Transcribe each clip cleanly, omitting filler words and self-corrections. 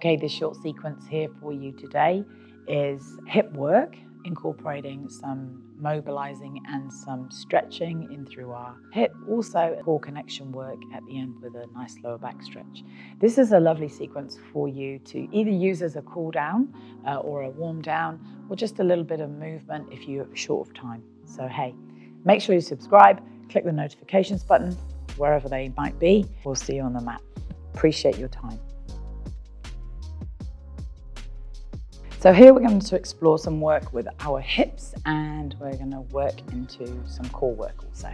Okay, this short sequence here for you today is hip work, incorporating some mobilizing and some stretching in through our hip. Also, core connection work at the end with a nice lower back stretch. This is a lovely sequence for you to either use as a cool down or a warm down, or just a little bit of movement if you're short of time. So hey, make sure you subscribe, click the notifications button, wherever they might be. We'll see you on the mat. Appreciate your time. So here we're going to explore some work with our hips, and we're going to work into some core work also.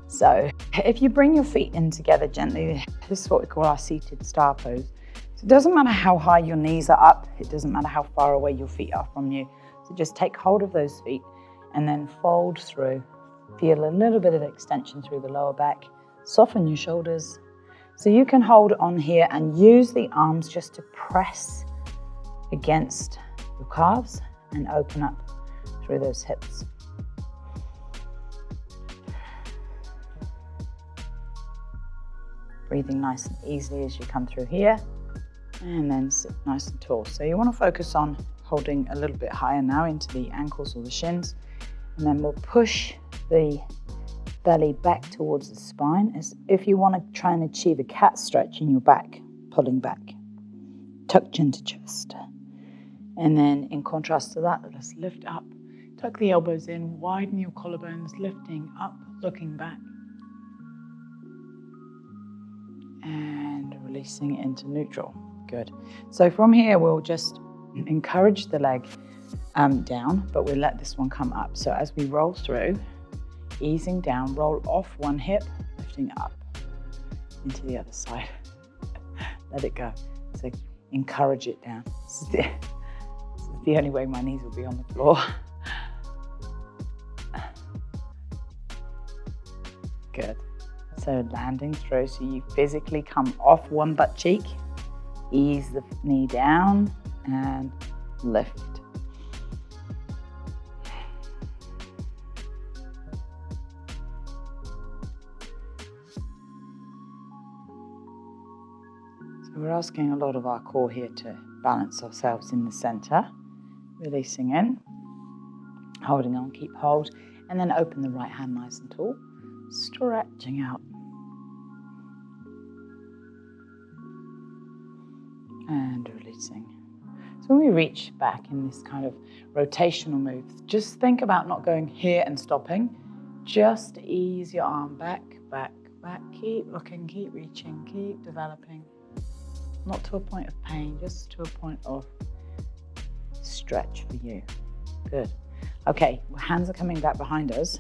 So if you bring your feet in together gently, this is what we call our seated star pose. So it doesn't matter how high your knees are up, it doesn't matter how far away your feet are from you. So just take hold of those feet and then fold through. Feel a little bit of extension through the lower back, soften your shoulders. So you can hold on here and use the arms just to press against your calves and open up through those hips. Breathing nice and easily as you come through here, and then sit nice and tall. So you want to focus on holding a little bit higher now into the ankles or the shins, and then we'll push the belly back towards the spine as if you want to try and achieve a cat stretch in your back, pulling back. Tuck chin to chest. And then in contrast to that, let's lift up, tuck the elbows in, widen your collarbones, lifting up, looking back. And releasing into neutral. Good. So from here, we'll just encourage the leg down, but we'll let this one come up. So as we roll through, easing down, roll off one hip, lifting up into the other side. Let it go. So encourage it down. This is the only way my knees will be on the floor. Good. So landing through, so you physically come off one butt cheek, ease the knee down and lift. So we're asking a lot of our core here to balance ourselves in the center. Releasing in, holding on, keep hold, and then open the right hand nice and tall, stretching out. And releasing. So when we reach back in this kind of rotational move, just think about not going here and stopping. Just ease your arm back, back, back. Keep looking, keep reaching, keep developing. Not to a point of pain, just to a point of stretch for you. Good. Okay, hands are coming back behind us.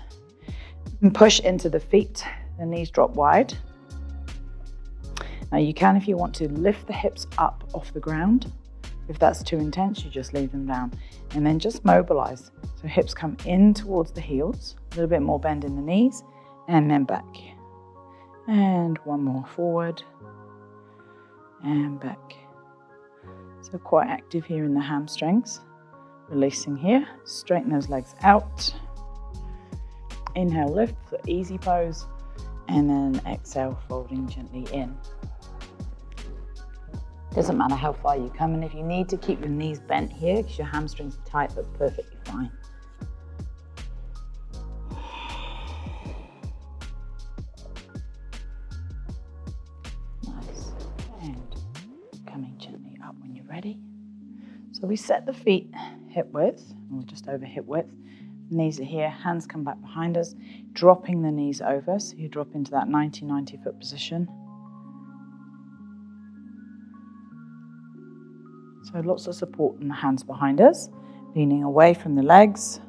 And push into the feet, the knees drop wide. Now you can, if you want to, lift the hips up off the ground. If that's too intense, you just leave them down. And then just mobilize. So hips come in towards the heels, a little bit more bend in the knees, and then back. And one more forward, and back. So quite active here in the hamstrings. Releasing here, straighten those legs out. Inhale, lift for easy pose, and then exhale, folding gently in. Doesn't matter how far you come, and if you need to keep your knees bent here because your hamstrings are tight, but perfectly fine. Nice, and coming gently up when you're ready. So we set the feet hip width, or just over hip width. Knees are here, hands come back behind us, dropping the knees over. So you drop into that 90 foot position. So lots of support in the hands behind us, leaning away from the legs,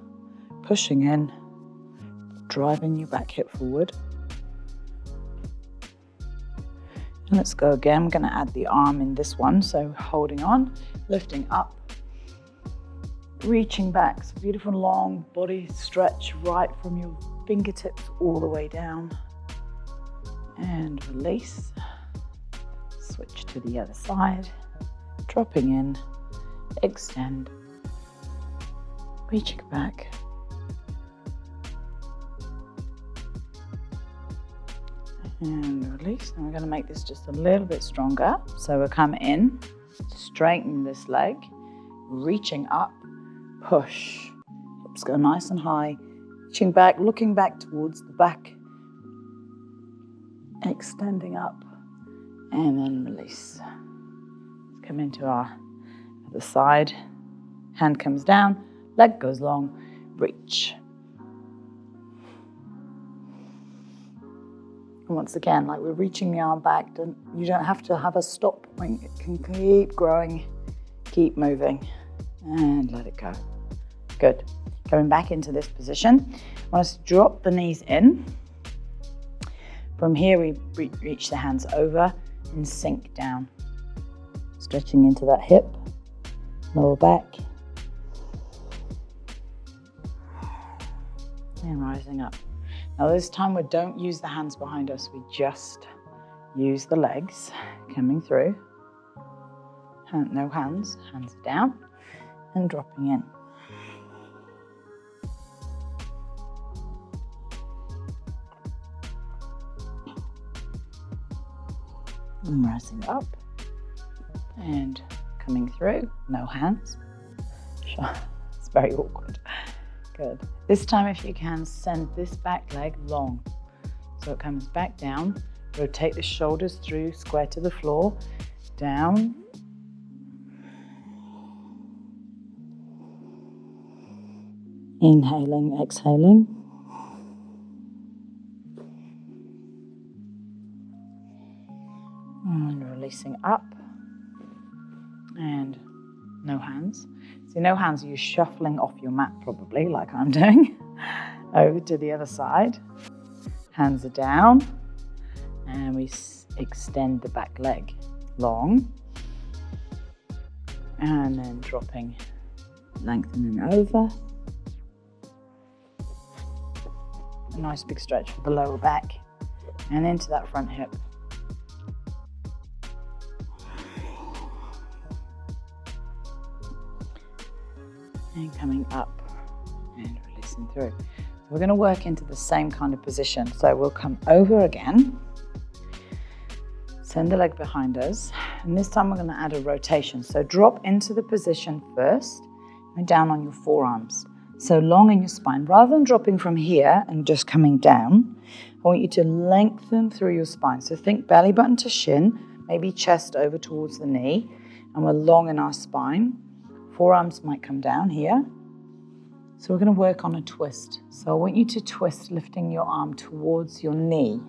pushing in, driving your back hip forward. And let's go again. I'm going to add the arm in this one. So holding on, lifting up, reaching back. So beautiful long body stretch right from your fingertips all the way down. And release. Switch to the other side. Dropping in, extend, reaching back, And release. And we're going to make this just a little bit stronger. So we'll come in, straighten this leg, reaching up, push. Hips go nice and high, reaching back, looking back towards the back, extending up, and then release. Let's come into our other side. Hand comes down, leg goes long, reach. And once again, like we're reaching the arm back, you don't have to have a stop point. It can keep growing, keep moving, and let it go. Good. Going back into this position, I want us to drop the knees in. From here, we reach the hands over and sink down. Stretching into that hip, lower back, and rising up. Now this time we don't use the hands behind us, we just use the legs coming through. No hands, hands down and dropping in. And rising up and coming through, no hands. It's very awkward. Good. This time, if you can, send this back leg long. So it comes back down, rotate the shoulders through, square to the floor, down. Inhaling, exhaling. And releasing up. And no hands. See, no hands, you're shuffling off your mat probably, like I'm doing. Over to the other side. Hands are down. And we extend the back leg long. And then dropping, lengthening over. A nice big stretch for the lower back. And into that front hip. And coming up and releasing through. So we're going to work into the same kind of position. So we'll come over again, send the leg behind us, and this time we're going to add a rotation. So drop into the position first and down on your forearms. So long in your spine. Rather than dropping from here and just coming down, I want you to lengthen through your spine. So think belly button to shin, maybe chest over towards the knee, and we're long in our spine. Forearms might come down here. So we're going to work on a twist. So I want you to twist, lifting your arm towards your knee.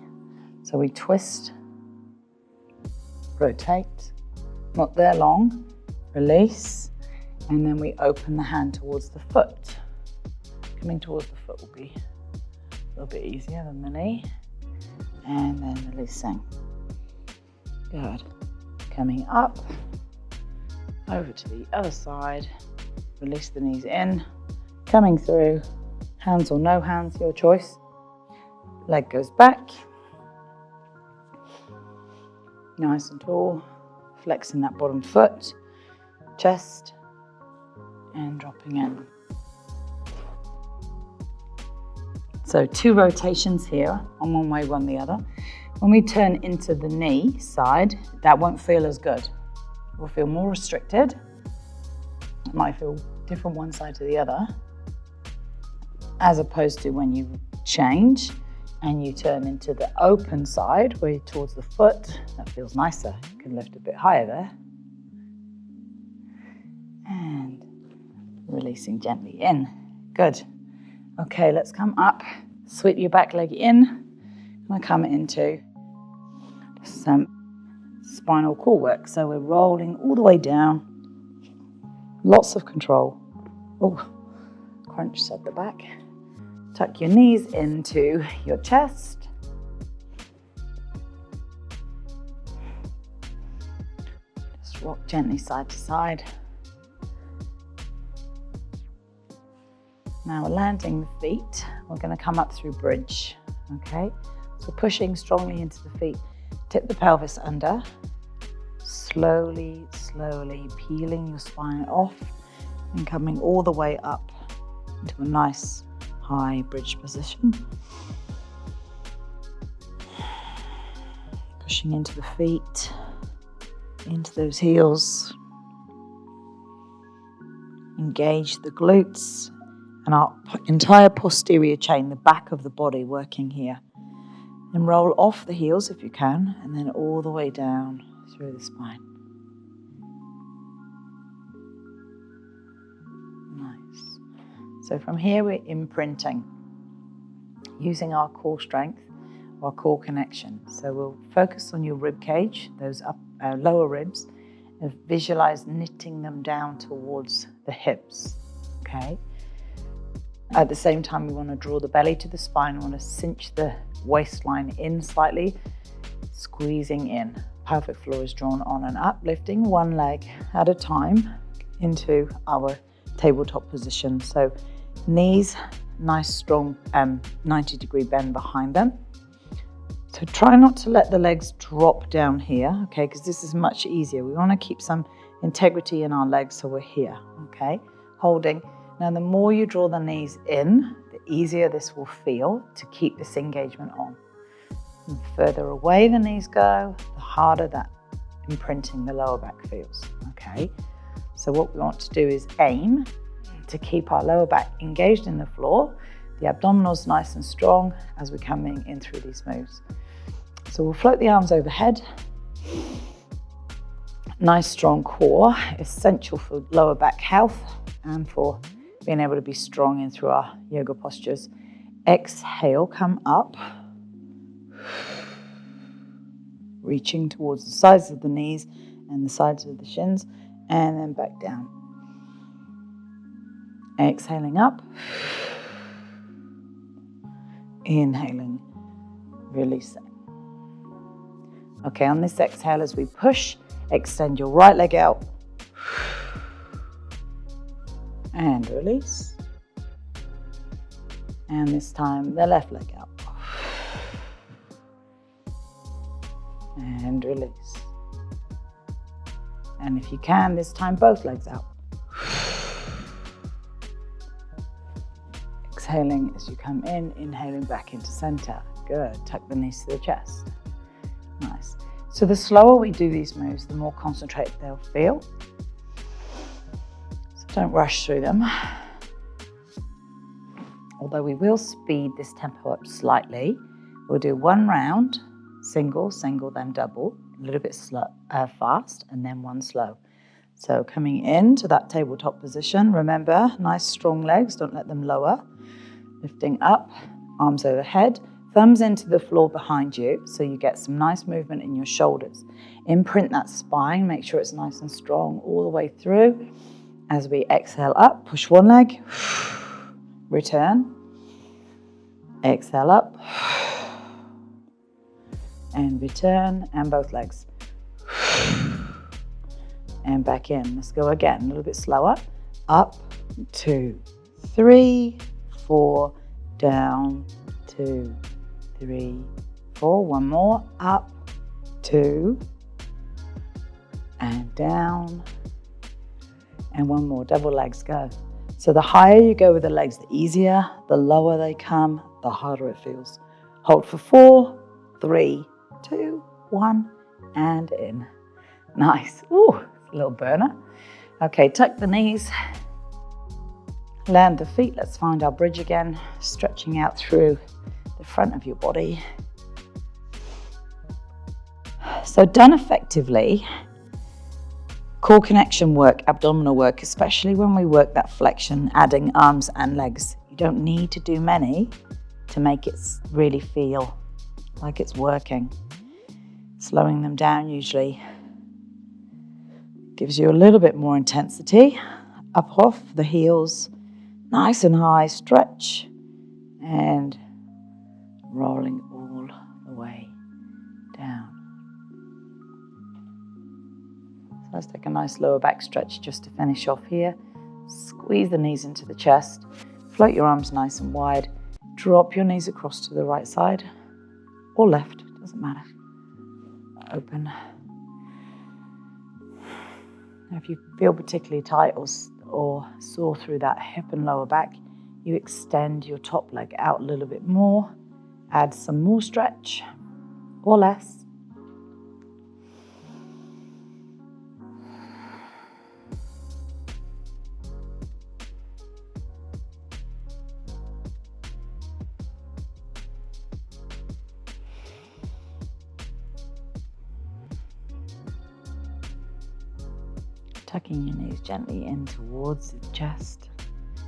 So we twist, rotate, not there long, release, and then we open the hand towards the foot. Coming towards the foot will be a little bit easier than the knee. And then releasing. Good. Coming up. Over to the other side, release the knees in, coming through, hands or no hands, your choice. Leg goes back, nice and tall, flexing that bottom foot, chest, and dropping in. So 2 rotations here, on one way, one the other. When we turn into the knee side, that won't feel as good. Will feel more restricted. It might feel different one side to the other, as opposed to when you change and you turn into the open side, where you're towards the foot. That feels nicer. You can lift a bit higher there. And releasing gently in. Good. Okay, let's come up. Sweep your back leg in. I'm going to come into some spinal core work. So we're rolling all the way down. Lots of control. Oh, crunch at the back. Tuck your knees into your chest. Just rock gently side to side. Now we're landing the feet. We're going to come up through bridge. Okay, so pushing strongly into the feet. Tip the pelvis under. Slowly, slowly peeling your spine off and coming all the way up into a nice high bridge position. Pushing into the feet, into those heels. Engage the glutes and our entire posterior chain, the back of the body working here. And roll off the heels if you can, and then all the way down through the spine. Nice. So from here we're imprinting, using our core strength, our core connection. So we'll focus on your rib cage, those lower ribs, and visualize knitting them down towards the hips, okay? At the same time, we want to draw the belly to the spine. We want to cinch the waistline in slightly, squeezing in. Pelvic floor is drawn on and up, lifting one leg at a time into our tabletop position. So knees, nice strong 90-degree bend behind them. So try not to let the legs drop down here, okay, because this is much easier. We want to keep some integrity in our legs, so we're here, okay, holding. Now, the more you draw the knees in, the easier this will feel to keep this engagement on. And the further away the knees go, the harder that imprinting the lower back feels, okay? So what we want to do is aim to keep our lower back engaged in the floor, the abdominals nice and strong as we're coming in through these moves. So we'll float the arms overhead. Nice strong core, essential for lower back health and for being able to be strong in through our yoga postures. Exhale, come up. Reaching towards the sides of the knees and the sides of the shins, and then back down. Exhaling up. Inhaling, releasing. Okay, on this exhale as we push, extend your right leg out. And release. And this time the left leg out. And release. And if you can, this time both legs out. Exhaling as you come in, inhaling back into center. Good, tuck the knees to the chest. Nice. So the slower we do these moves, the more concentrated they'll feel. So don't rush through them. Although we will speed this tempo up slightly. We'll do one round, single, single, then double, a little bit slow, fast, and then one slow. So coming into that tabletop position, remember, nice strong legs, don't let them lower. Lifting up, arms overhead, thumbs into the floor behind you, so you get some nice movement in your shoulders. Imprint that spine, make sure it's nice and strong all the way through. As we exhale up, push one leg, return, exhale up, and return, and both legs. And back in. Let's go again, a little bit slower. Up, 2, 3, 4, down, 2, 3, 4. One more. Up, 2, and down, and one more. Double legs, go. So the higher you go with the legs, the easier. The lower they come, the harder it feels. Hold for 4, 3, 2, 1, and in. Nice. Ooh, a little burner. Okay, tuck the knees. Land the feet. Let's find our bridge again. Stretching out through the front of your body. So done effectively, core connection work, abdominal work, especially when we work that flexion, adding arms and legs. You don't need to do many to make it really feel like it's working. Slowing them down usually gives you a little bit more intensity. Up off the heels, nice and high, stretch, and rolling all the way down. So let's take a nice lower back stretch just to finish off here. Squeeze the knees into the chest, float your arms nice and wide, drop your knees across to the right side or left, doesn't matter. Open. If you feel particularly tight or sore through that hip and lower back, you extend your top leg out a little bit more, add some more stretch or less, Tucking your knees gently in towards the chest,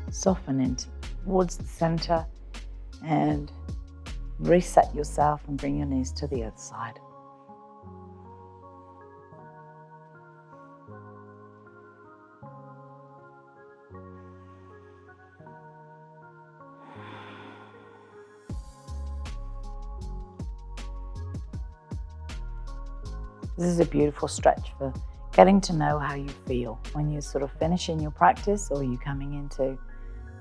soften in towards the center, and reset yourself and bring your knees to the other side. This is a beautiful stretch for getting to know how you feel when you're sort of finishing your practice or you're coming into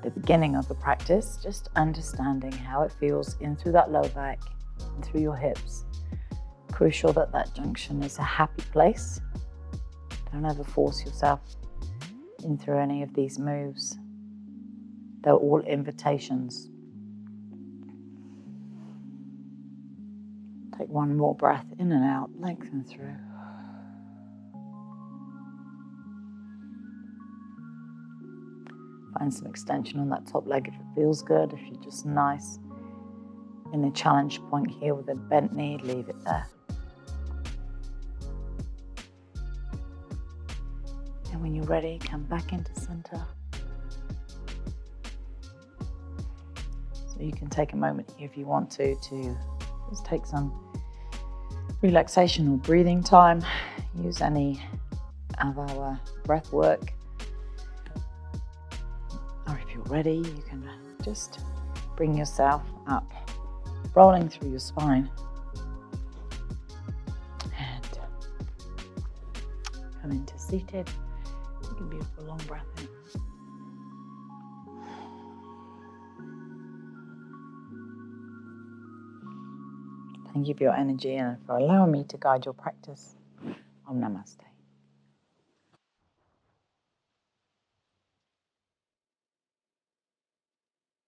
the beginning of the practice, just understanding how it feels in through that low back and through your hips. Crucial that that junction is a happy place. Don't ever force yourself in through any of these moves. They're all invitations. Take one more breath in and out, lengthen through. Find some extension on that top leg if it feels good. If you're just nice in a challenge point here with a bent knee, leave it there. And when you're ready, come back into center. So you can take a moment here if you want to just take some relaxation or breathing time. Use any of our breath work. Or if you're ready, you can just bring yourself up, rolling through your spine. And come into seated. Take a beautiful long breath in. Thank you for your energy and for allowing me to guide your practice. Om Namaste.